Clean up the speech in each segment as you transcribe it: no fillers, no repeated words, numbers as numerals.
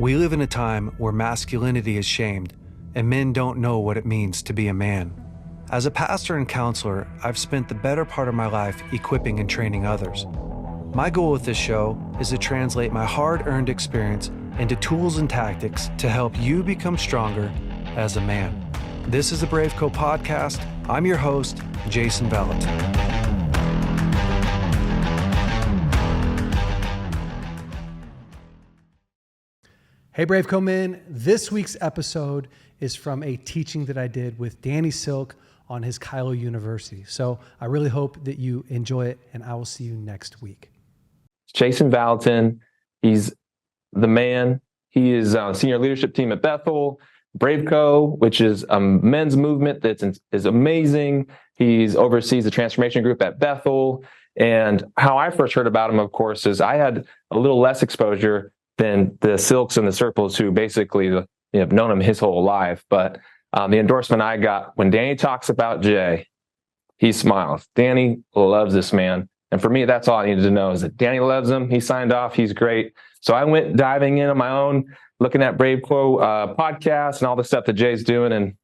We live in a time where masculinity is shamed, and men don't know what it means to be a man. As a pastor and counselor, I've spent the better part of my life equipping and training others. My goal with this show is to translate my hard-earned experience into tools and tactics to help you become stronger as a man. This is the BraveCo podcast. I'm your host, Jason Vallotton. Hey BraveCo men, this week's episode is from a teaching that I did with Danny Silk on his Kylo University. So I really hope that you enjoy it, and I will see you next week. Jason Vallotton, he's the man. He is on senior leadership team at Bethel, BraveCo, which is a men's movement that is amazing. He's oversees the transformation group at Bethel. And how I first heard about him, of course, is I had a little less exposure than the Silks and the Circles, who basically have known him his whole life. But the endorsement I got when Danny talks about Jay, he smiles. Danny loves this man. And for me, that's all I needed to know is that Danny loves him. He signed off. He's great. So I went diving in on my own, looking at BraveCo podcasts and all the stuff that Jay's doing. And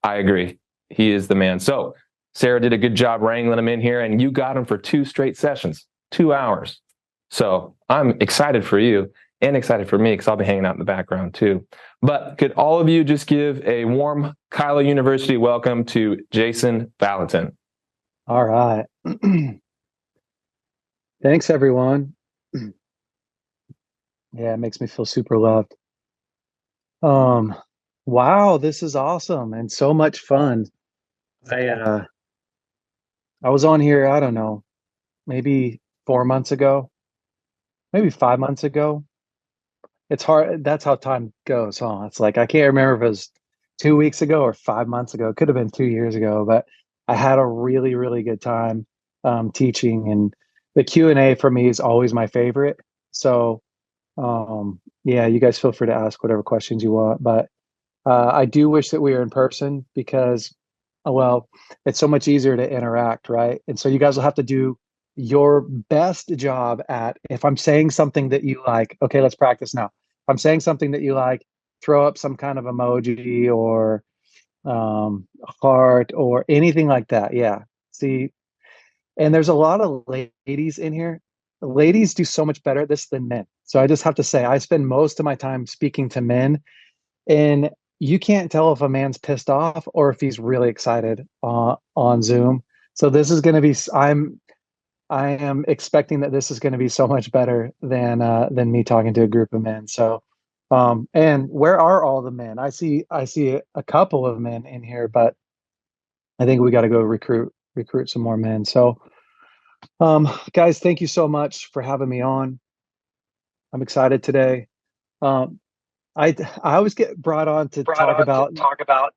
I agree. He is the man. So Sarah did a good job wrangling him in here, and you got him for 2 straight sessions, 2 hours. So I'm excited for you. And excited for me because I'll be hanging out in the background too. But could all of you just give a warm Kylo University welcome to Jason Vallotton? All right. Thanks, everyone. Yeah, it makes me feel super loved. Wow, this is awesome and so much fun. I was on here, I don't know, maybe 4 months ago, maybe 5 months ago. It's hard. That's how time goes, huh? It's like, I can't remember if it was 2 weeks ago or 5 months ago. It could have been 2 years ago, but I had a really, really good time teaching, and the Q&A for me is always my favorite. So yeah, you guys feel free to ask whatever questions you want, but I do wish that we were in person because, well, it's so much easier to interact, right? And so you guys will have to do your best job at, if I'm saying something that you like, okay, let's practice now. If I'm saying something that you like, throw up some kind of emoji or heart or anything like that. Yeah. See, and there's a lot of ladies in here. Ladies do so much better at this than men. So I just have to say, I spend most of my time speaking to men, and you can't tell if a man's pissed off or if he's really excited on Zoom. So this is going to be, I am expecting that this is going to be so much better than me talking to a group of men. So, and where are all the men? I see a couple of men in here, but I think we got to go recruit some more men. So, guys, thank you so much for having me on. I'm excited today. I always get brought on to talk about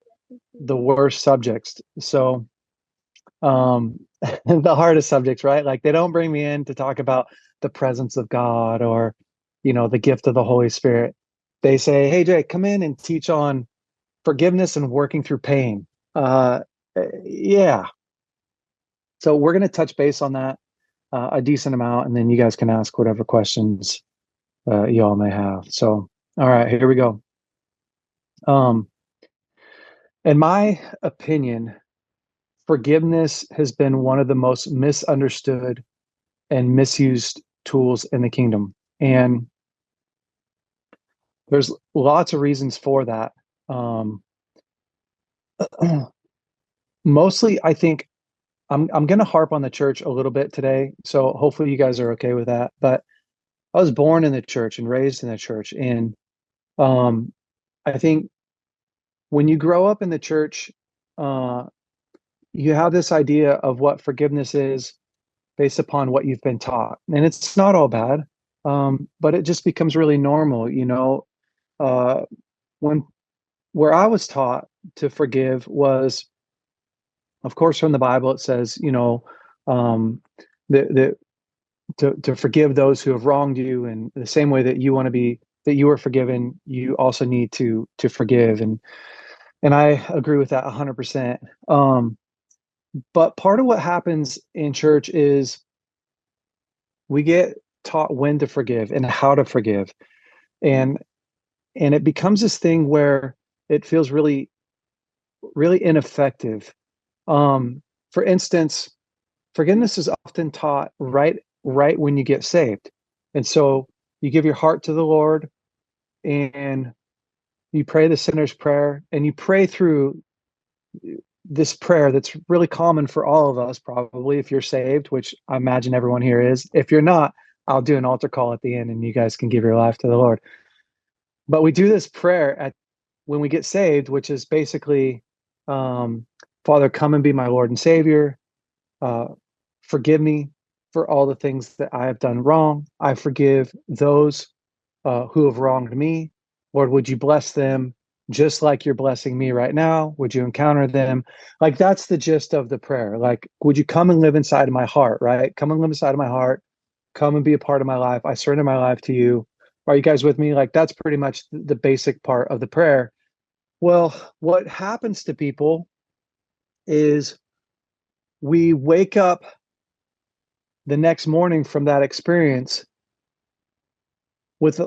the worst subjects. So, the hardest subjects, right? Like, they don't bring me in to talk about the presence of God or, the gift of the Holy Spirit. They say, hey, Jay, come in and teach on forgiveness and working through pain. Yeah. So we're going to touch base on that a decent amount, and then you guys can ask whatever questions you all may have. So, all right, here we go. In my opinion, forgiveness has been one of the most misunderstood and misused tools in the kingdom. And there's lots of reasons for that. Mostly, I think I'm going to harp on the church a little bit today. So hopefully you guys are okay with that. But I was born in the church and raised in the church. And I think when you grow up in the church, you have this idea of what forgiveness is based upon what you've been taught. And it's not all bad, but it just becomes really normal, where I was taught to forgive was, of course, from the Bible. It says, to forgive those who have wronged you, and the same way that you want to be, that you are forgiven, you also need to forgive. And I agree with that 100%. But part of what happens in church is we get taught when to forgive and how to forgive. And And it becomes this thing where it feels really, really ineffective. For instance, forgiveness is often taught right when you get saved. And so you give your heart to the Lord and you pray the sinner's prayer and you pray through this prayer that's really common for all of us, probably, if you're saved, which I imagine everyone here is. If you're not, I'll do an altar call at the end and you guys can give your life to the Lord. But we do this prayer at when we get saved, which is basically, Father, come and be my Lord and Savior. Uh, Forgive me for all the things that I have done wrong. I forgive those who have wronged me. Lord, would you bless them just like you're blessing me right now? Would you encounter them? Like, that's the gist of the prayer. Like, would you come and live inside of my heart, right? Come and live inside of my heart. Come and be a part of my life. I surrender my life to you. Are you guys with me? Like, that's pretty much the basic part of the prayer. Well, what happens to people is we wake up the next morning from that experience with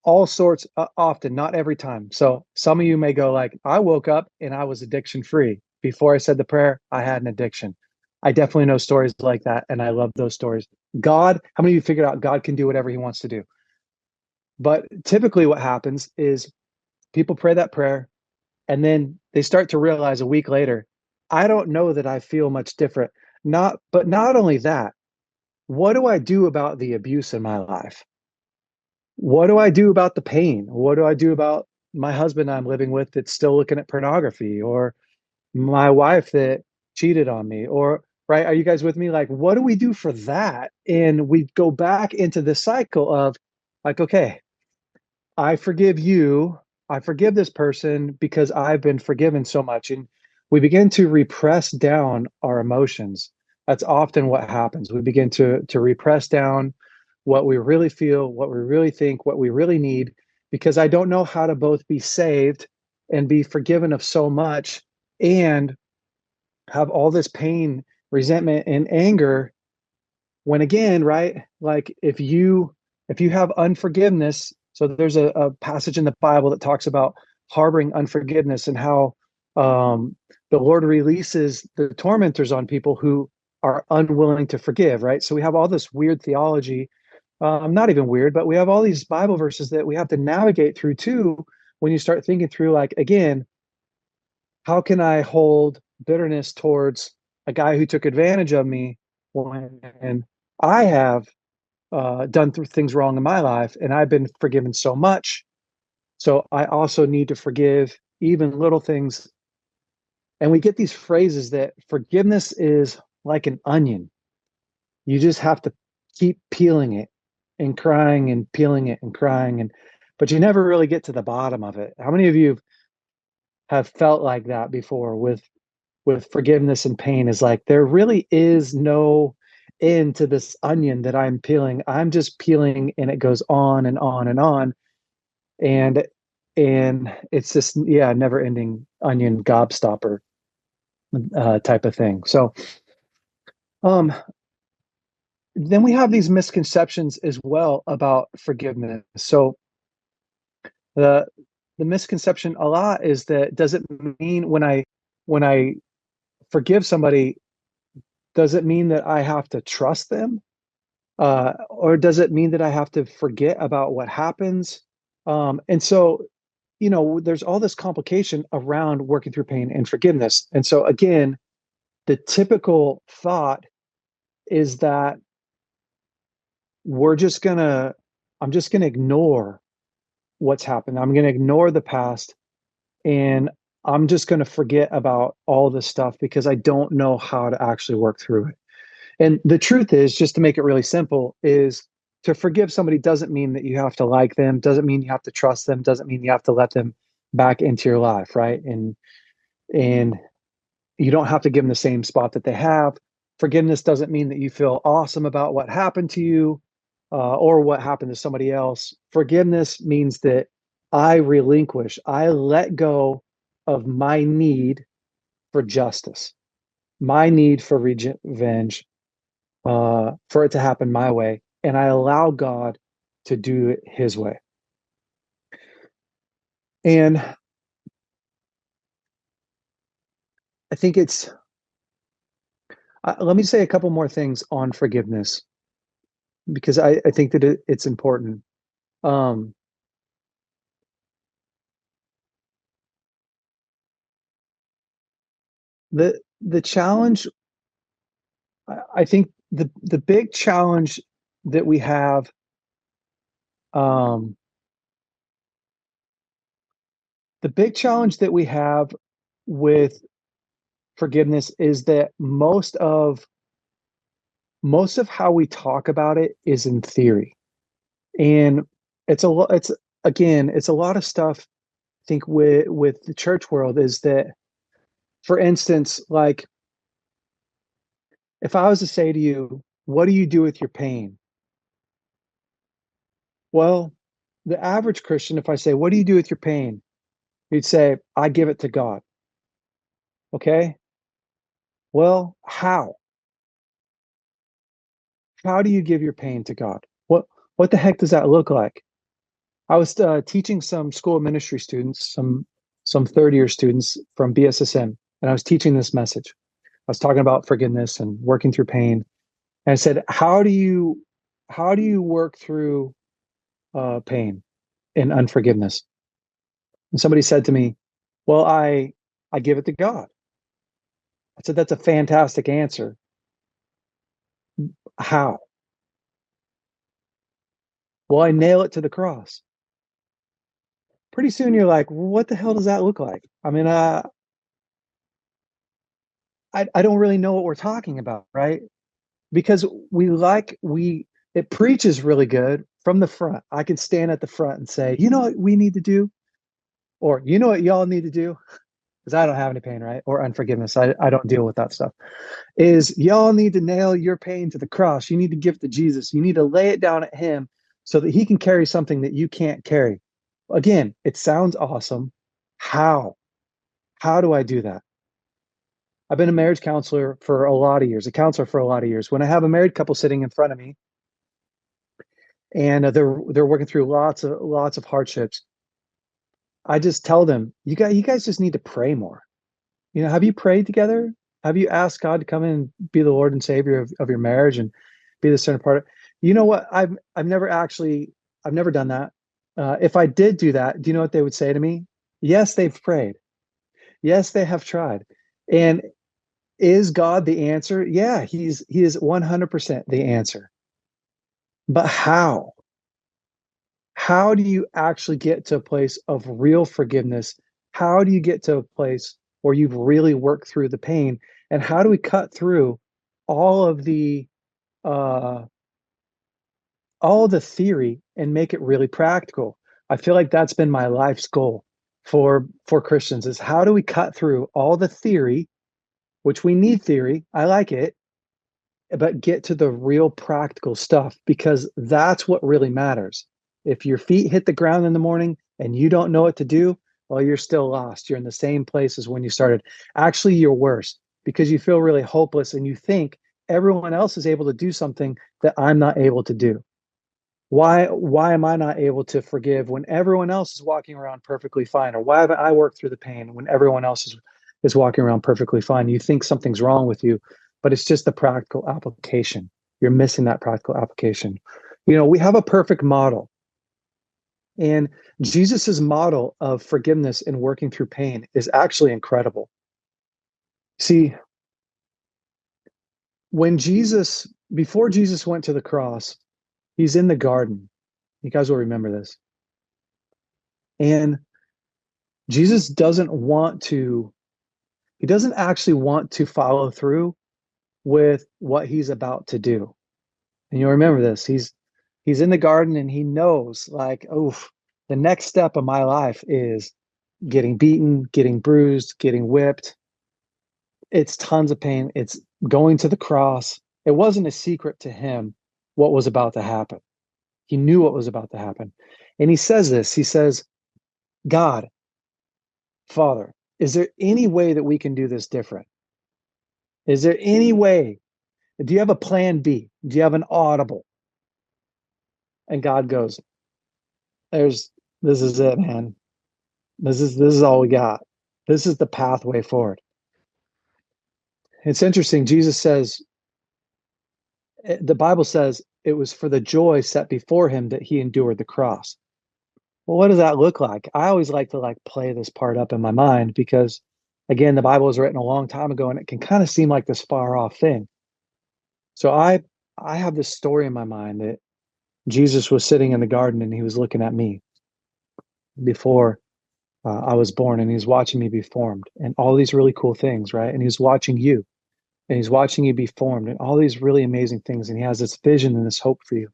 all sorts, often, not every time. So some of you may go like, I woke up and I was addiction free. Before I said the prayer, I had an addiction. I definitely know stories like that, and I love those stories. God, how many of you figured out God can do whatever he wants to do? But typically what happens is people pray that prayer and then they start to realize a week later, I don't know that I feel much different. Not only that, what do I do about the abuse in my life? What do I do about the pain? What do I do about my husband I'm living with that's still looking at pornography, or my wife that cheated on me? Or, right, are you guys with me? Like, what do we do for that? And we go back into the cycle of like, okay, I forgive you. I forgive this person because I've been forgiven so much. And we begin to repress down our emotions. That's often what happens. We begin to repress down what we really feel, what we really think, what we really need, because I don't know how to both be saved and be forgiven of so much and have all this pain, resentment, and anger. When again, right, like if you have unforgiveness, so there's a passage in the Bible that talks about harboring unforgiveness and how the Lord releases the tormentors on people who are unwilling to forgive, right? So we have all this weird theology, not even weird, but we have all these Bible verses that we have to navigate through too. When you start thinking through, like, again, how can I hold bitterness towards a guy who took advantage of me when I have done things wrong in my life and I've been forgiven so much? So I also need to forgive even little things. And we get these phrases that forgiveness is like an onion. You just have to keep peeling it and crying and peeling it and crying, and but you never really get to the bottom of it. How many of you have felt like that before with forgiveness and pain? Is like there really is no end to this onion that I'm peeling. I'm just peeling and it goes on and on and on. And it's this, yeah, never ending onion gobstopper type of thing. So um then we have these misconceptions as well about forgiveness. So the the misconception a lot is that, does it mean when I forgive somebody, does it mean that I have to trust them? Or does it mean that I have to forget about what happens? And so, there's all this complication around working through pain and forgiveness. And so, again, the typical thought is that we're just gonna, I'm just gonna ignore what's happened. I'm gonna ignore the past and I'm just gonna forget about all this stuff because I don't know how to actually work through it. And the truth is, just to make it really simple, is to forgive somebody doesn't mean that you have to like them, doesn't mean you have to trust them, doesn't mean you have to let them back into your life, right? And you don't have to give them the same spot that they have. Forgiveness doesn't mean that you feel awesome about what happened to you or what happened to somebody else. Forgiveness means that I relinquish, I let go of my need for justice, my need for revenge, for it to happen my way, and I allow God to do it His way. And I think let me say a couple more things on forgiveness because I think that it's important. Um, the challenge, I think the big challenge that we have, um, the big challenge that we have with forgiveness is that most of how we talk about it is in theory, and it's again it's a lot of stuff. I think with the church world is that, for instance, like if I was to say to you, what do you do with your pain? Well, the average Christian, if I say, what do you do with your pain? You'd say, I give it to God. Okay. Well, how? How do you give your pain to God? What the heck does that look like? I was teaching some school of ministry students, some third year students from BSSM, and I was teaching this message. I was talking about forgiveness and working through pain. And I said, how do you work through pain and unforgiveness? And somebody said to me, well, I give it to God. I said, that's a fantastic answer. How? Well, I nail it to the cross. Pretty soon you're like, well, what the hell does that look like? I mean, I don't really know what we're talking about, right? Because it preaches really good from the front. I can stand at the front and say, you know what we need to do? Or you know what y'all need to do? Because I don't have any pain, right? Or unforgiveness. I don't deal with that stuff. Is y'all need to nail your pain to the cross. You need to give it to Jesus. You need to lay it down at him so that he can carry something that you can't carry. Again, it sounds awesome. How? How do I do that? I've been a marriage counselor for a lot of years, a counselor for a lot of years. When I have a married couple sitting in front of me and they're working through lots of hardships, I just tell them, you guys just need to pray more. Have you prayed together? Have you asked God to come in and be the Lord and Savior of your marriage and be the center part of? You know what? I've never done that. If I did do that, do you know what they would say to me? Yes, they've prayed. Yes, they have tried. And is God the answer? Yeah, he is 100% the answer. But how? How do you actually get to a place of real forgiveness? How do you get to a place where you've really worked through the pain? And how do we cut through all of the uh, all of the theory and make it really practical? I feel like that's been my life's goal for Christians is how do we cut through all the theory, which we need theory. I like it, but get to the real practical stuff because that's what really matters. If your feet hit the ground in the morning and you don't know what to do, well, you're still lost. You're in the same place as when you started. Actually, you're worse because you feel really hopeless and you think everyone else is able to do something that I'm not able to do. Why am I not able to forgive when everyone else is walking around perfectly fine? Or why haven't I worked through the pain when everyone else is walking around perfectly fine? You think something's wrong with you, but it's just the practical application. You're missing that practical application. We have a perfect model, and Jesus's model of forgiveness and working through pain is actually incredible. See, before Jesus went to the cross, he's in the garden. You guys will remember this. And Jesus he doesn't actually want to follow through with what he's about to do. And you'll remember this. He's in the garden and he knows like, oh, the next step of my life is getting beaten, getting bruised, getting whipped. It's tons of pain. It's going to the cross. It wasn't a secret to him what was about to happen. He knew what was about to happen. And he says this. He says, God, Father, is there any way that we can do this different? Is there any way? Do you have a plan B? Do you have an audible? And God goes, this is it, man. This is all we got. This is the pathway forward. It's interesting. Jesus says, the Bible says it was for the joy set before him that he endured the cross. Well, what does that look like? I always like to play this part up in my mind because again, the Bible was written a long time ago and it can kind of seem like this far off thing. So I have this story in my mind that Jesus was sitting in the garden and he was looking at me before I was born and he's watching me be formed and all these really cool things, right? And he's watching you and he's watching you be formed and all these really amazing things. And he has this vision and this hope for you.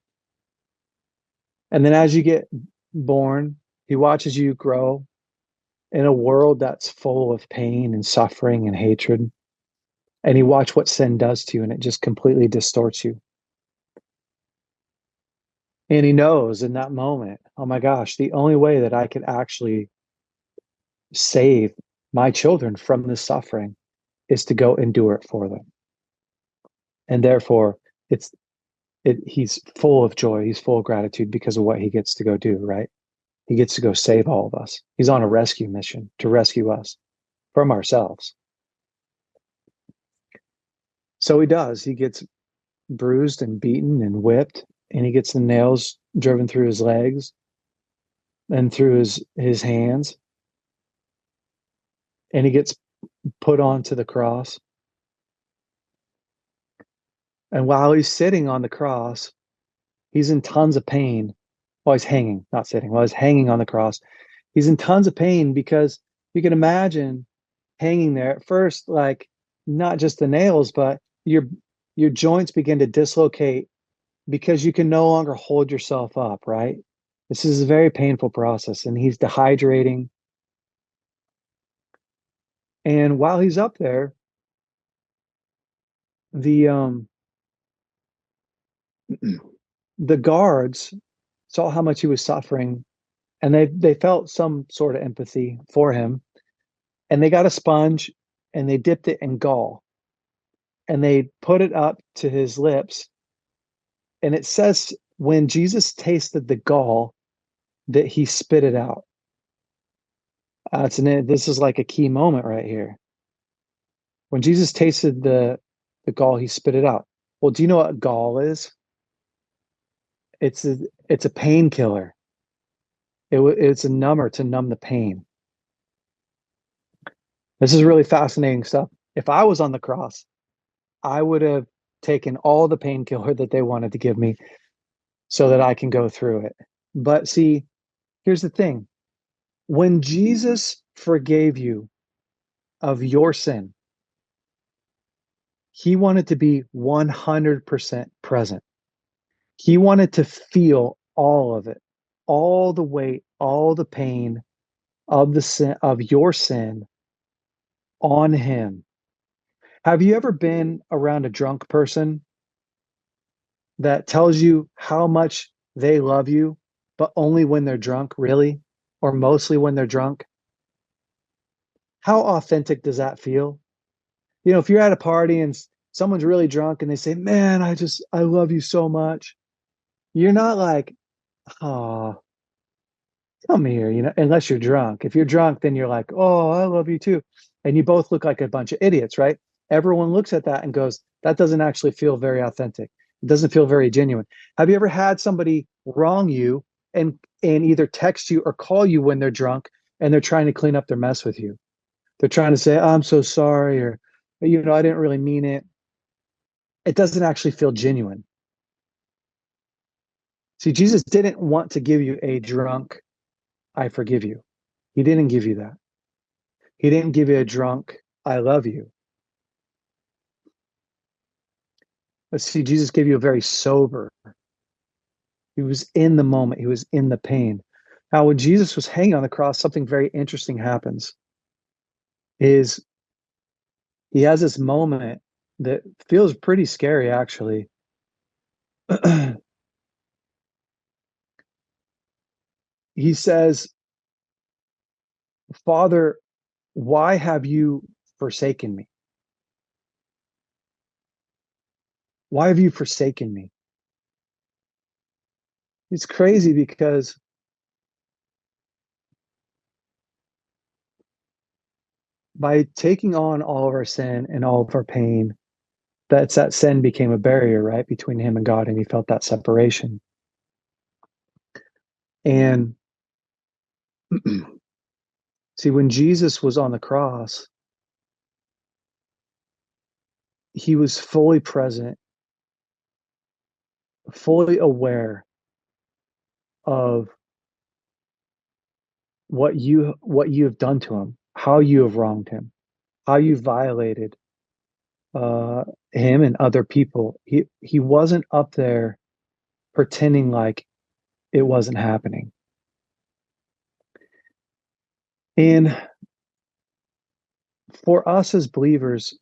And then as you get born, he watches you grow in a world that's full of pain and suffering and hatred. And he watched what sin does to you and it just completely distorts you. And he knows in that moment, oh my gosh, the only way that I could actually save my children from this suffering is to go endure it for them. And therefore, he's full of joy. He's full of gratitude because of what he gets to go do, right? He gets to go save all of us. He's on a rescue mission to rescue us from ourselves. So he does. He gets bruised and beaten and whipped, and he gets the nails driven through his legs and through his hands, and he gets put onto the cross. And while he's sitting on the cross, he's in tons of pain. While he's hanging, not sitting, while he's hanging on the cross, he's in tons of pain because you can imagine hanging there at first, like not just the nails, but your joints begin to dislocate because you can no longer hold yourself up, right? This is a very painful process, and he's dehydrating. And while he's up there, the the guards saw how much he was suffering, and they felt some sort of empathy for him, and they got a sponge and they dipped it in gall and they put it up to his lips. And it says when Jesus tasted the gall that he spit it out. This is like a key moment right here. When Jesus tasted the gall, he spit it out. Well, do you know what gall is? It's a painkiller. It's a number to numb the pain. This is really fascinating stuff. If I was on the cross, I would have taken all the painkiller that they wanted to give me so that I can go through it. But see, here's the thing. When Jesus forgave you of your sin, he wanted to be 100% present. He wanted to feel all of it, all the weight, all the pain of the sin of your sin on him. Have you ever been around a drunk person that tells you how much they love you, but only when they're drunk, really? Or mostly when they're drunk? How authentic does that feel? You know, if you're at a party and someone's really drunk and they say, "Man, I love you so much." You're not like, "Oh, come here," unless you're drunk. If you're drunk, then you're like, "Oh, I love you too." And you both look like a bunch of idiots, right? Everyone looks at that and goes, "That doesn't actually feel very authentic. It doesn't feel very genuine." Have you ever had somebody wrong you and either text you or call you when they're drunk and they're trying to clean up their mess with you? They're trying to say, "Oh, I'm so sorry," or, "I didn't really mean it." It doesn't actually feel genuine. See, Jesus didn't want to give you a drunk, "I forgive you." He didn't give you that. He didn't give you a drunk, "I love you." But see, Jesus gave you a very sober. He was in the moment. He was in the pain. Now, when Jesus was hanging on the cross, something very interesting happens. Is he has this moment that feels pretty scary, actually. He says, "Father, why have you forsaken me? Why have you forsaken me?" It's crazy because by taking on all of our sin and all of our pain, that sin became a barrier, right, between him and God, and he felt that separation. And see, when Jesus was on the cross, he was fully present, fully aware of what you have done to him, how you have wronged him, how you violated uh, him and other people. He wasn't up there pretending like it wasn't happening. And for us as believers,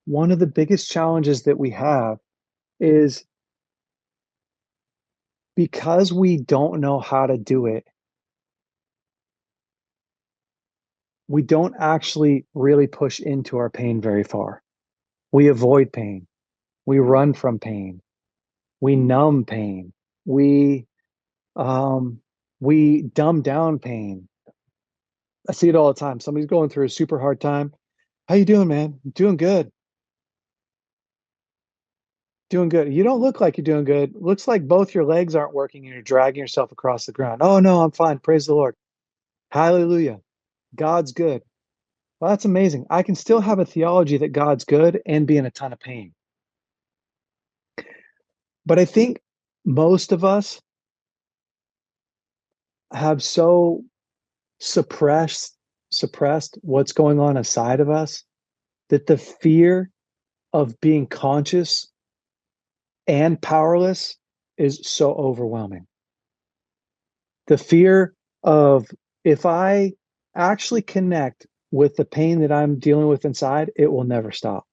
one of the biggest challenges that we have is because we don't know how to do it, we don't actually really push into our pain very far. We avoid pain. We run from pain. We numb pain. Um, we dumb down pain. I see it all the time. Somebody's going through a super hard time. How you doing, man? Doing good. Doing good. You don't look like you're doing good. Looks like both your legs aren't working and you're dragging yourself across the ground. Oh no, I'm fine. Praise the Lord. Hallelujah. God's good. Well, that's amazing. I can still have a theology that God's good and be in a ton of pain. But I think most of us have so suppressed what's going on inside of us that the fear of being conscious and powerless is so overwhelming. The fear of, if I actually connect with the pain that I'm dealing with inside, it will never stop.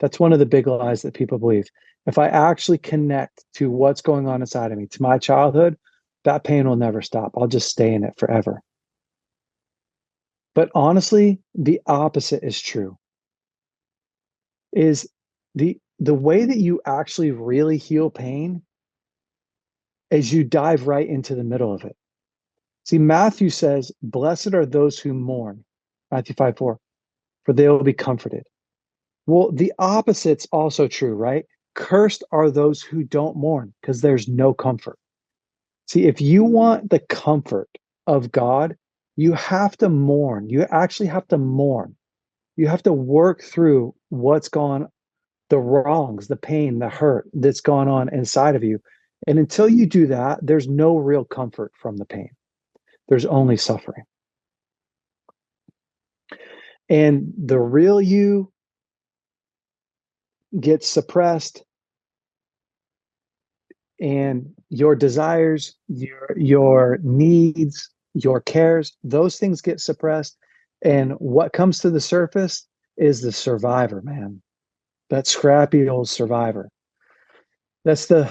That's one of the big lies that people believe. If I actually connect to what's going on inside of me, to my childhood, that pain will never stop. I'll just stay in it forever. But honestly, the opposite is true. Is the way that you actually really heal pain is you dive right into the middle of it. See, Matthew says, blessed are those who mourn, Matthew 5:4, for they will be comforted. Well, the opposite's also true, right? Cursed are those who don't mourn, because there's no comfort. See, if you want the comfort of God, you have to mourn. You actually have to mourn. You have to work through what's gone, the wrongs, the pain, the hurt that's gone on inside of you. And until you do that, there's no real comfort from the pain. There's only suffering. And the real you gets suppressed, and your desires, your needs, your cares, those things get suppressed. And what comes to the surface is the survivor, man. That scrappy old survivor. That's the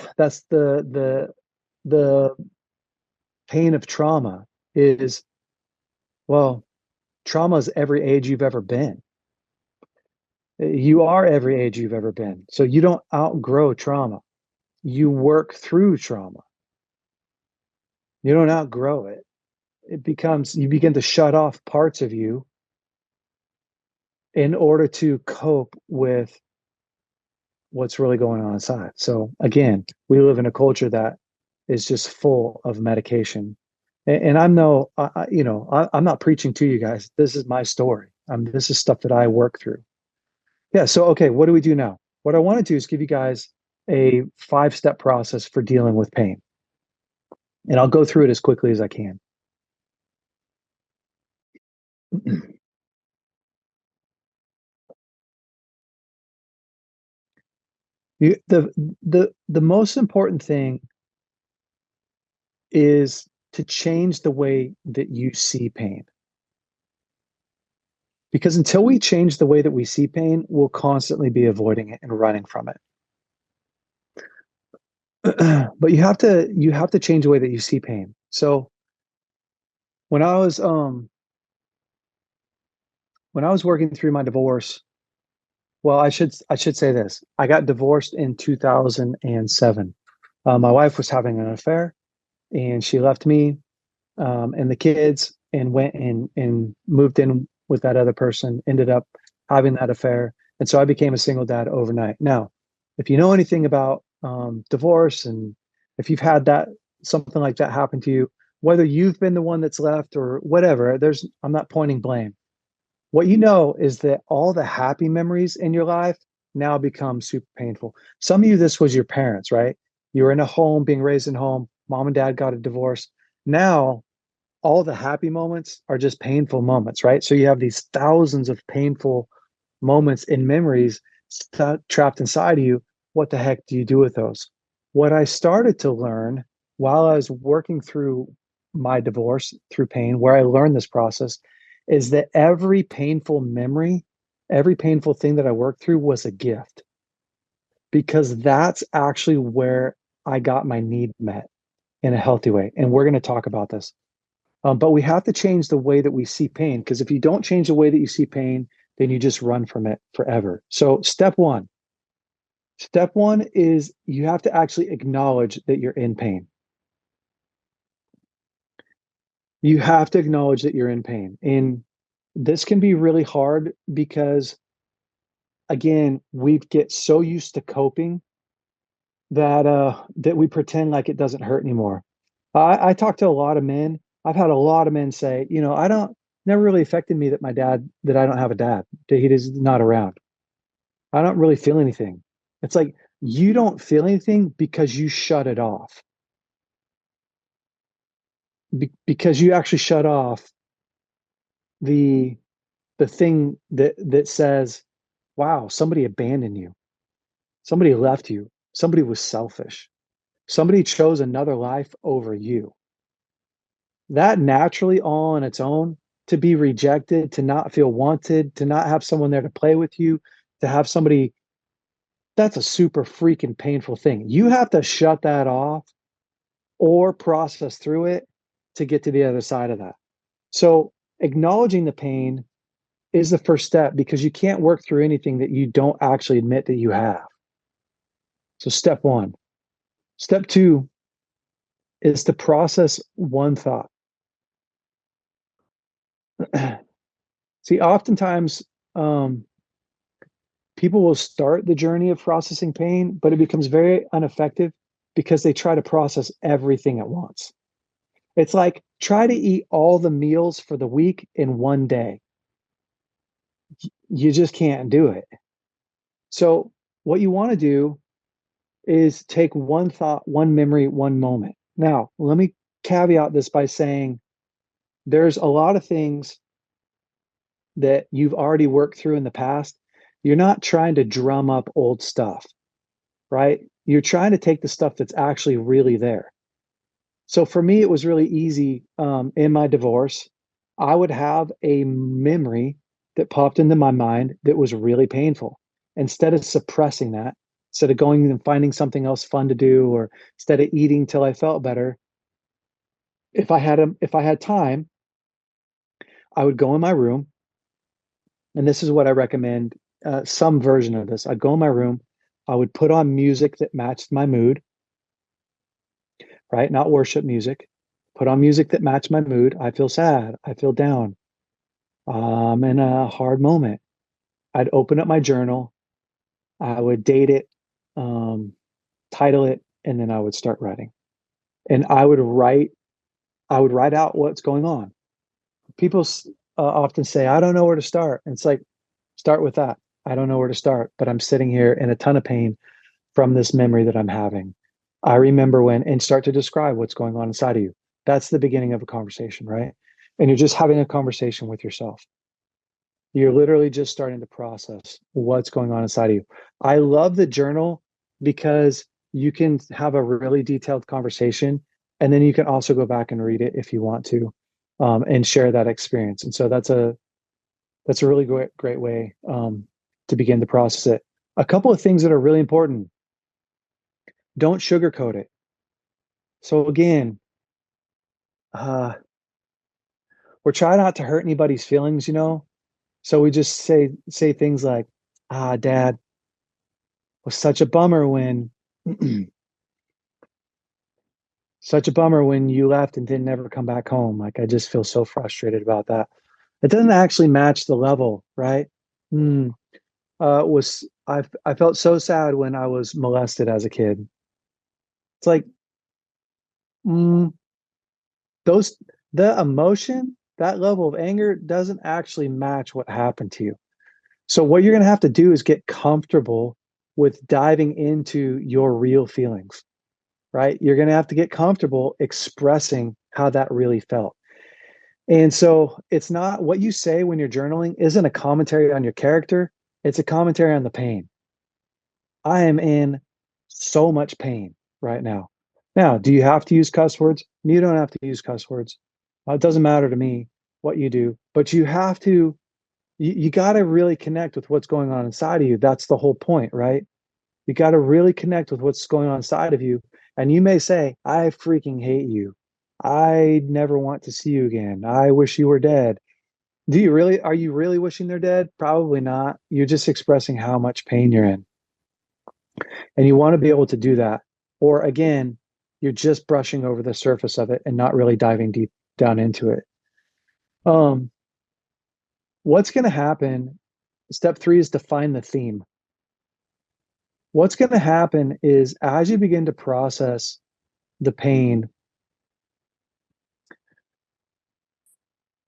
pain of trauma is, well, trauma is every age you've ever been. You are every age you've ever been. So you don't outgrow trauma. You work through trauma. You don't outgrow it. It becomes, you begin to shut off parts of you in order to cope with what's really going on inside. So again, we live in a culture that is just full of medication. And I'm no, I'm not preaching to you guys. This is my story. This is stuff that I work through. Yeah. So, okay, what do we do now? What I want to do is give you guys a 5-step process for dealing with pain. And I'll go through it as quickly as I can. The most important thing is to change the way that you see pain. Because until we change the way that we see pain, we'll constantly be avoiding it and running from it. But you have to change the way that you see pain. So when I was working through my divorce, well, I should say this. I got divorced in 2007. My wife was having an affair, and she left me and the kids and went and moved in with that other person, ended up having that affair. And so I became a single dad overnight. Now, if you know anything about divorce, and if you've had that, something like that happen to you, whether you've been the one that's left or whatever, I'm not pointing blame. What you know is that all the happy memories in your life now become super painful. Some of you, this was your parents, right? You were in a home, being raised in a home, mom and dad got a divorce. Now, all the happy moments are just painful moments, right? So you have these thousands of painful moments and memories trapped inside of you. What the heck do you do with those? What I started to learn while I was working through my divorce through pain, where I learned this process, is that every painful memory, every painful thing that I worked through was a gift, because that's actually where I got my need met in a healthy way. And we're going to talk about this. But we have to change the way that we see pain, because if you don't change the way that you see pain, then you just run from it forever. So step one is you have to actually acknowledge that you're in pain. You have to acknowledge that you're in pain. And this can be really hard because, again, we get so used to coping that we pretend like it doesn't hurt anymore. I talk to a lot of men. I've had a lot of men say, I don't never really affected me that I don't have a dad, that he is not around. I don't really feel anything. It's like you don't feel anything because you shut it off. Because you actually shut off the thing that says, wow, somebody abandoned you. Somebody left you. Somebody was selfish. Somebody chose another life over you. That naturally, all on its own, to be rejected, to not feel wanted, to not have someone there to play with you, to have somebody, that's a super freaking painful thing. You have to shut that off or process through it to get to the other side of that. So acknowledging the pain is the first step, because you can't work through anything that you don't actually admit that you have. So step one. Step two is to process one thought. See, oftentimes um, people will start the journey of processing pain, but it becomes very ineffective because they try to process everything at once. It's like try to eat all the meals for the week in one day. You just can't do it. So, what you want to do is take one thought, one memory, one moment. Now, let me caveat this by saying there's a lot of things that you've already worked through in the past. You're not trying to drum up old stuff, right? You're trying to take the stuff that's actually really there. So for me, it was really easy in my divorce. I would have a memory that popped into my mind that was really painful. Instead of suppressing that, instead of going and finding something else fun to do, or instead of eating till I felt better, if I had time, I would go in my room, and this is what I recommend. Some version of this. I'd go in my room. I would put on music that matched my mood, right? Not worship music. Put on music that matched my mood. I feel sad. I feel down. I'm in a hard moment. I'd open up my journal. I would date it, um, title it, and then I would start writing. And I would write out what's going on. People often say, I don't know where to start. And it's like, start with that. I don't know where to start, but I'm sitting here in a ton of pain from this memory that I'm having. I remember when, and start to describe what's going on inside of you. That's the beginning of a conversation, right? And you're just having a conversation with yourself. You're literally just starting to process what's going on inside of you. I love the journal because you can have a really detailed conversation, and then you can also go back and read it if you want to, and share that experience. And so that's a really great way to begin to process it. A couple of things that are really important: don't sugarcoat it. So again, uh, we're trying not to hurt anybody's feelings. So we just say things like, "Ah, Dad, was such a bummer when such a bummer when you left and didn't ever come back home. Like I just feel so frustrated about that." It doesn't actually match the level, right? Mm, was I felt so sad when I was molested as a kid. It's like mm, those the emotion, that level of anger doesn't actually match what happened to you. So what you're going to have to do is get comfortable with diving into your real feelings, right? You're going to have to get comfortable expressing how that really felt. And so it's not what you say when you're journaling isn't a commentary on your character, it's a commentary on the pain. I am in so much pain right now. Now, do you have to use cuss words? You don't have to use cuss words. It doesn't matter to me what you do, but you have to, you got to really connect with what's going on inside of you. That's the whole point, right? You got to really connect with what's going on inside of you. And you may say, I freaking hate you. I never want to see you again. I wish you were dead. Do you really, are you really wishing they're dead? Probably not. You're just expressing how much pain you're in. And you want to be able to do that. Or again, you're just brushing over the surface of it and not really diving deep down into it. Um, what's going to happen? Step three is define the theme. What's going to happen is as you begin to process the pain,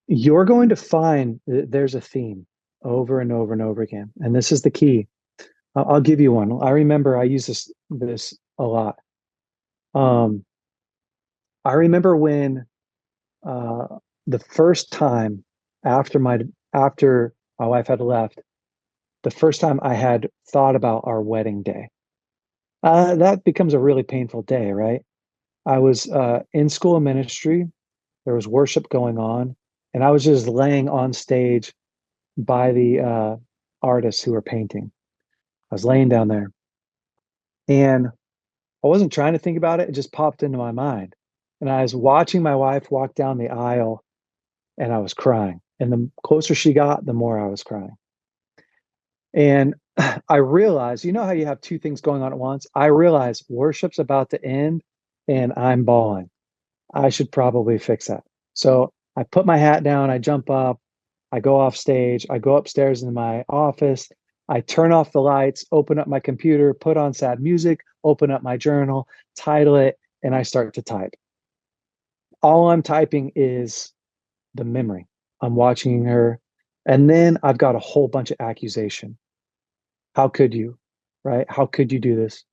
you're going to find that there's a theme over and over and over again. And this is the key. I'll give you one. I remember I use this a lot. Um, I remember when uh, the first time after my wife had left, the first time I had thought about our wedding day. That becomes a really painful day, right? I was in school of ministry. There was worship going on, and I was just laying on stage by the artists who were painting. I was laying down there, and I wasn't trying to think about it. It just popped into my mind. And I was watching my wife walk down the aisle, and I was crying. And the closer she got, the more I was crying. And I realized, you know how you have two things going on at once? I realized worship's about to end and I'm bawling. I should probably fix that. So I put my hat down, I jump up, I go off stage, I go upstairs in my office, I turn off the lights, open up my computer, put on sad music, open up my journal, title it, and I start to type. All I'm typing is the memory. I'm watching her, and then I've got a whole bunch of accusation. How could you? Right? How could you do this?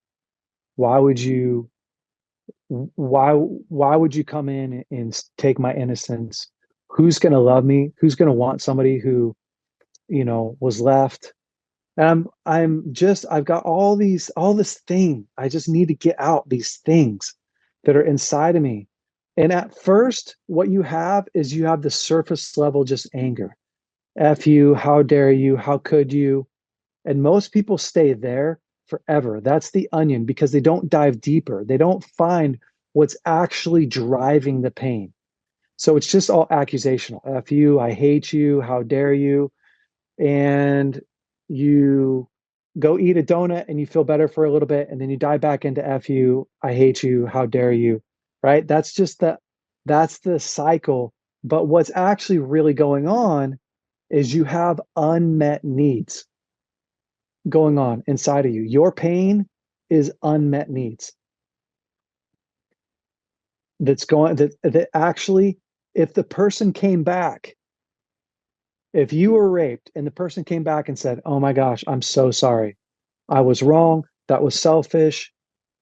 Why would you why would you come in and take my innocence? Who's going to love me? Who's going to want somebody who, was left? And I've got all this thing. I just need to get out these things that are inside of me. And at first, what you have is you have the surface level just anger. F you, how dare you, how could you? And most people stay there forever. That's the onion because they don't dive deeper. They don't find what's actually driving the pain. So it's just all accusational. F you, I hate you, how dare you? And you go eat a donut and you feel better for a little bit. And then you dive back into F you, I hate you, how dare you? Right? That's the cycle. But what's actually really going on is you have unmet needs going on inside of you. Your pain is unmet needs. That actually, if the person came back, if you were raped and the person came back and said, "Oh my gosh, I'm so sorry. I was wrong. That was selfish.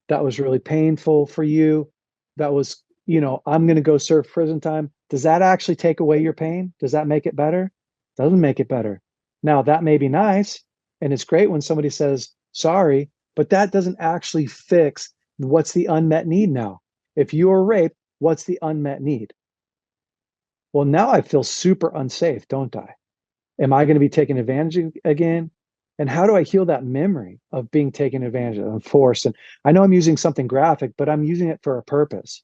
That was really painful for you. That was, I'm going to go serve prison time." Does that actually take away your pain? Does that make it better? Doesn't make it better. Now, that may be nice. And it's great when somebody says sorry, but that doesn't actually fix what's the unmet need now. If you were raped, what's the unmet need? Well, now I feel super unsafe, don't I? Am I going to be taken advantage of again? And how do I heal that memory of being taken advantage of and forced? And I know I'm using something graphic, but I'm using it for a purpose.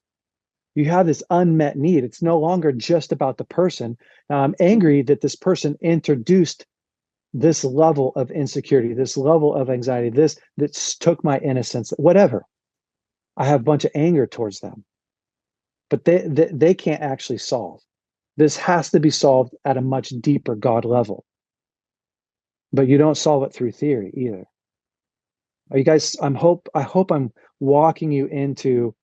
You have this unmet need. It's no longer just about the person. Now, I'm angry that this person introduced this level of insecurity, this level of anxiety, this that took my innocence, whatever. I have a bunch of anger towards them, but they can't actually solve. This has to be solved at a much deeper God level. But you don't solve it through theory either. Are you guys, I hope I'm walking you into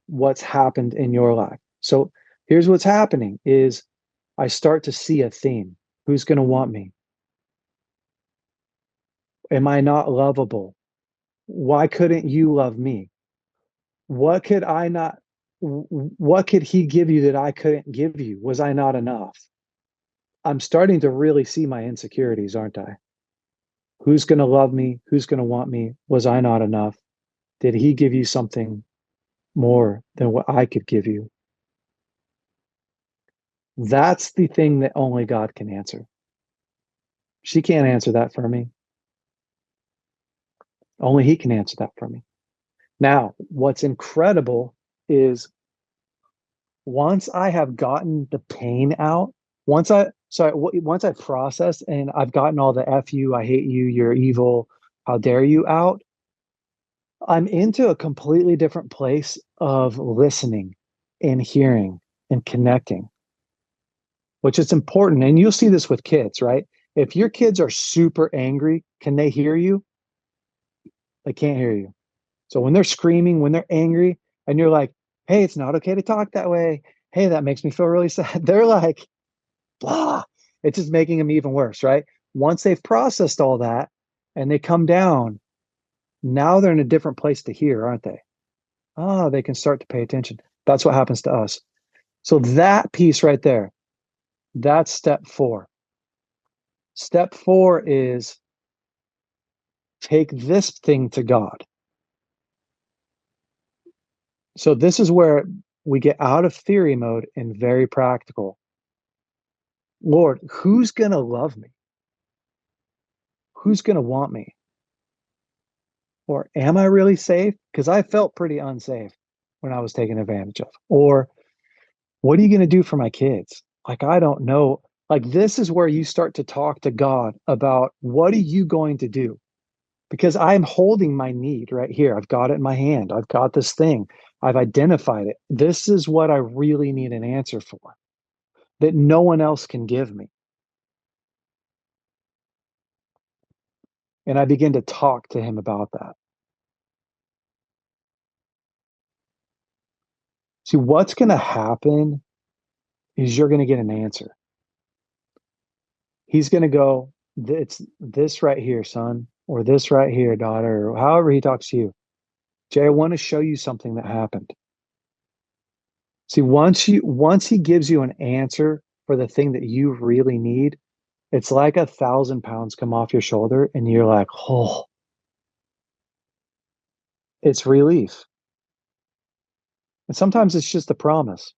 what's happened in your life. So here's what's happening is I start to see a theme. Who's going to want me? Am I not lovable? Why couldn't you love me? What could I not, what could he give you that I couldn't give you? Was I not enough? I'm starting to really see my insecurities, aren't I? Who's going to love me? Who's going to want me? Was I not enough? Did he give you something more than what I could give you? That's the thing that only God can answer. She can't answer that for me. Only he can answer that for me. Now, what's incredible is once I have gotten the pain out, once I processed and I've gotten all the F you, I hate you, you're evil, how dare you out, I'm into a completely different place of listening and hearing and connecting, which is important. And you'll see this with kids, right? If your kids are super angry, can they hear you? They can't hear you. So when they're screaming, when they're angry, and you're like, hey, it's not okay to talk that way. Hey, that makes me feel really sad. They're like, blah. It's just making them even worse, right? Once they've processed all that and they come down, now they're in a different place to hear, aren't they? Oh, they can start to pay attention. That's what happens to us. So that piece right there, that's step 4. Step 4 is take this thing to God. So this is where we get out of theory mode and very practical. Lord, who's going to love me? Who's going to want me? Or am I really safe? Because I felt pretty unsafe when I was taken advantage of. Or what are you going to do for my kids? Like, I don't know. Like, this is where you start to talk to God about what are you going to do? Because I'm holding my need right here. I've got it in my hand. I've got this thing. I've identified it. This is what I really need an answer for that no one else can give me. And I begin to talk to him about that. See, what's going to happen is you're going to get an answer. He's going to go, it's this right here, son, or this right here, daughter, or however he talks to you. Jay, I want to show you something that happened. See, once he gives you an answer for the thing that you really need, it's like 1,000 pounds come off your shoulder and you're like, oh, it's relief. And sometimes it's just a promise.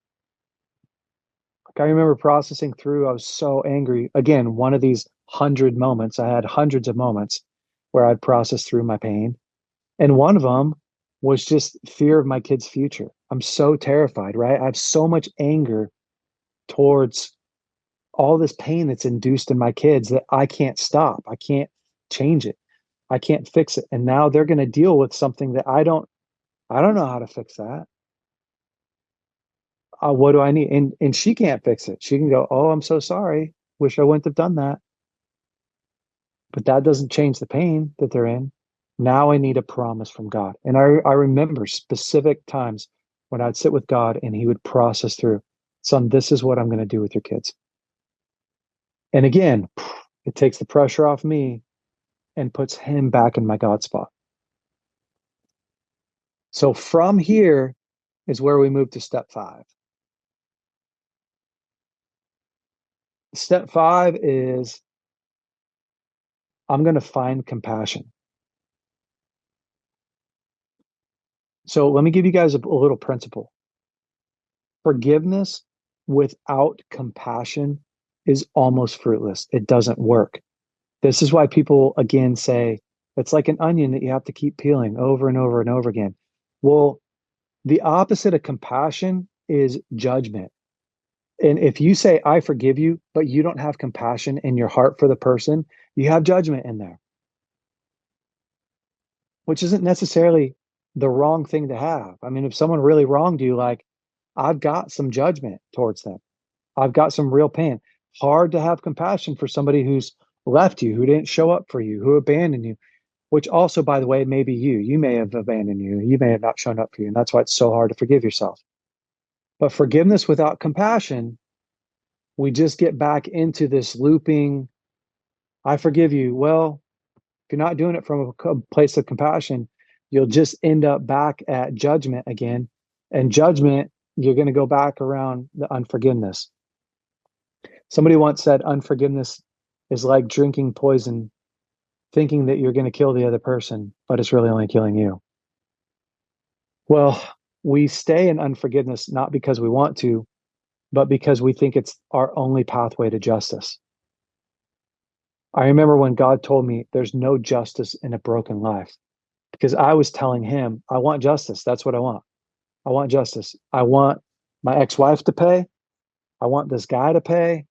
Like I remember processing through, I was so angry. Again, one of these 100 moments, I had hundreds of moments where I'd process through my pain. And one of them was just fear of my kid's future. I'm so terrified, right? I have so much anger towards all this pain that's induced in my kids that I can't stop. I can't change it. I can't fix it. And now they're going to deal with something that I don't know how to fix that. What do I need? And she can't fix it. She can go, oh, I'm so sorry. Wish I wouldn't have done that. But that doesn't change the pain that they're in. Now I need a promise from God. And I remember specific times when I'd sit with God and he would process through, son, this is what I'm going to do with your kids. And again, it takes the pressure off me and puts him back in my God spot. So from here is where we move to step 5. Step 5 is I'm going to find compassion. So let me give you guys a little principle. Forgiveness without compassion is almost fruitless. It doesn't work. This is why people again say it's like an onion that you have to keep peeling over and over and over again. Well, the opposite of compassion is judgment. And if you say, I forgive you, but you don't have compassion in your heart for the person, you have judgment in there, which isn't necessarily the wrong thing to have. I mean, if someone really wronged you, like I've got some judgment towards them. I've got some real pain. Hard to have compassion for somebody who's left you, who didn't show up for you, who abandoned you, which also, by the way, may be you. You may have abandoned you. You may have not shown up for you. And that's why it's so hard to forgive yourself. But forgiveness without compassion, we just get back into this looping, I forgive you. Well, if you're not doing it from a place of compassion, you'll just end up back at judgment again. And judgment, you're going to go back around the unforgiveness. Somebody once said unforgiveness is like drinking poison, thinking that you're going to kill the other person, but it's really only killing you. Well, we stay in unforgiveness not because we want to, but because we think it's our only pathway to justice. I remember when God told me there's no justice in a broken life, because I was telling him, I want justice. That's what I want. I want justice. I want my ex-wife to pay. I want this guy to pay.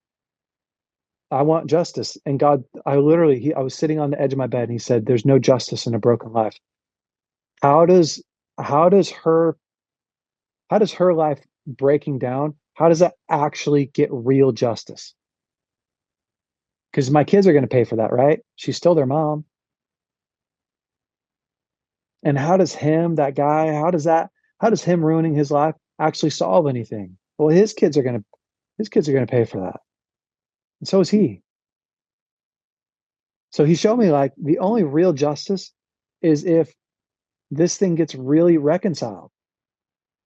I want justice. And God, I was sitting on the edge of my bed and he said, there's no justice in a broken life. How does her life breaking down, how does that actually get real justice? Because my kids are going to pay for that, right? She's still their mom. And how does that guy, how does him ruining his life actually solve anything? Well, his kids are going to pay for that. And so is he. So he showed me like the only real justice is if this thing gets really reconciled.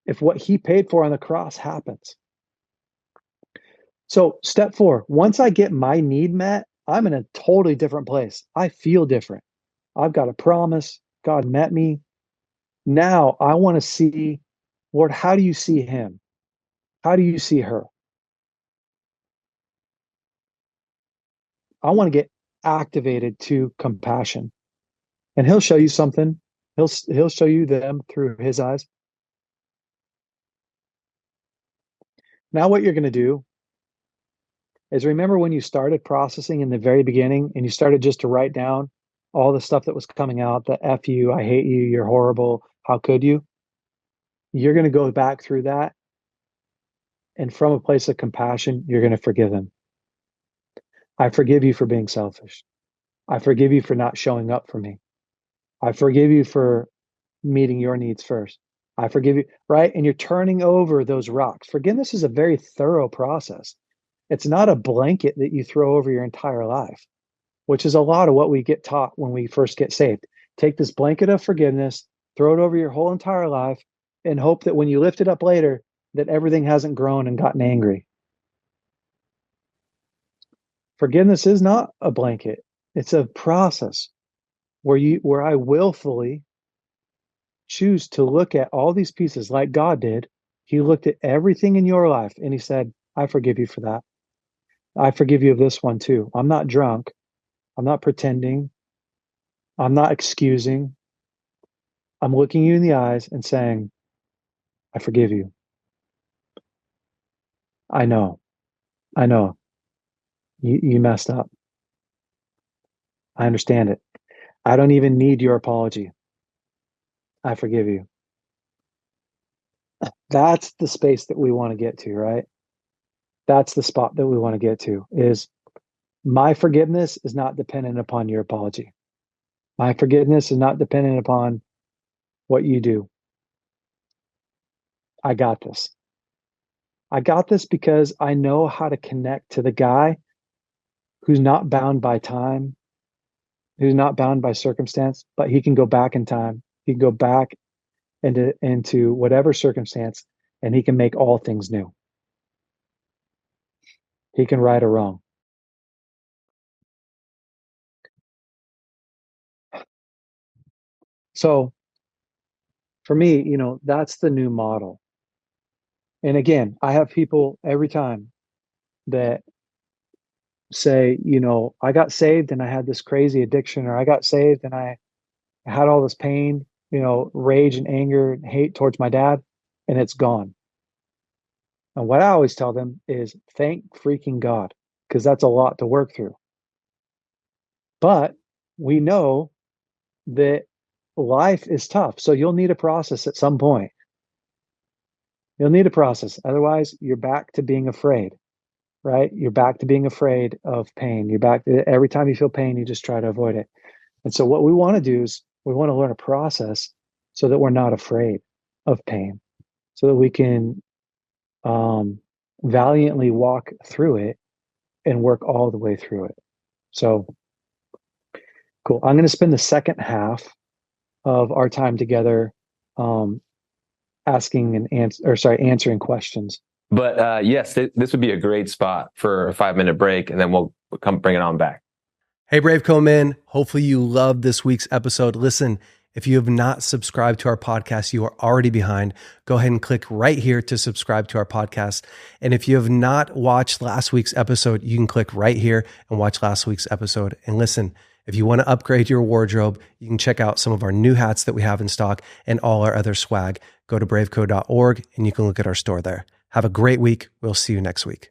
If what he paid for on the cross happens. So step 4, once I get my need met, I'm in a totally different place. I feel different. I've got a promise. God met me. Now I want to see, Lord, how do you see him? How do you see her? I want to get activated to compassion. And he'll show you something. He'll show you them through his eyes. Now what you're going to do is remember when you started processing in the very beginning and you started just to write down all the stuff that was coming out, the F you, I hate you, you're horrible, how could you? You're going to go back through that. And from a place of compassion, you're going to forgive them. I forgive you for being selfish. I forgive you for not showing up for me. I forgive you for meeting your needs first. I forgive you, right? And you're turning over those rocks. Forgiveness is a very thorough process. It's not a blanket that you throw over your entire life, which is a lot of what we get taught when we first get saved. Take this blanket of forgiveness, throw it over your whole entire life, and hope that when you lift it up later, that everything hasn't grown and gotten angry. Forgiveness is not a blanket. It's a process where I willfully choose to look at all these pieces like God did. He looked at everything in your life and he said, I forgive you for that. I forgive you of this one too. I'm not drunk. I'm not pretending. I'm not excusing. I'm looking you in the eyes and saying, I forgive you. I know. I know. You messed up. I understand it. I don't even need your apology. I forgive you. That's the space that we want to get to, right? That's the spot that we want to get to is my forgiveness is not dependent upon your apology. My forgiveness is not dependent upon what you do. I got this. I got this because I know how to connect to the guy who's not bound by time, who's not bound by circumstance, but he can go back in time. He can go back into whatever circumstance and he can make all things new. He can right a wrong. So for me, that's the new model. And again, I have people every time that say, I got saved and I had this crazy addiction, or I got saved and I had all this pain, rage and anger and hate towards my dad, and it's gone. And what I always tell them is thank freaking God, because that's a lot to work through. But we know that life is tough. So you'll need a process at some point. You'll need a process. Otherwise, you're back to being afraid. right? You're back to being afraid of pain. You're back to every time you feel pain, you just try to avoid it. And so what we want to do is we want to learn a process so that we're not afraid of pain, so that we can valiantly walk through it and work all the way through it. So cool. I'm going to spend the second half of our time together answering questions. But yes, this would be a great spot for a 5-minute break, and then we'll come bring it on back. Hey, BraveCo men. Hopefully you loved this week's episode. Listen, if you have not subscribed to our podcast, you are already behind. Go ahead and click right here to subscribe to our podcast. And if you have not watched last week's episode, you can click right here and watch last week's episode. And listen, if you want to upgrade your wardrobe, you can check out some of our new hats that we have in stock and all our other swag. Go to braveco.org and you can look at our store there. Have a great week. We'll see you next week.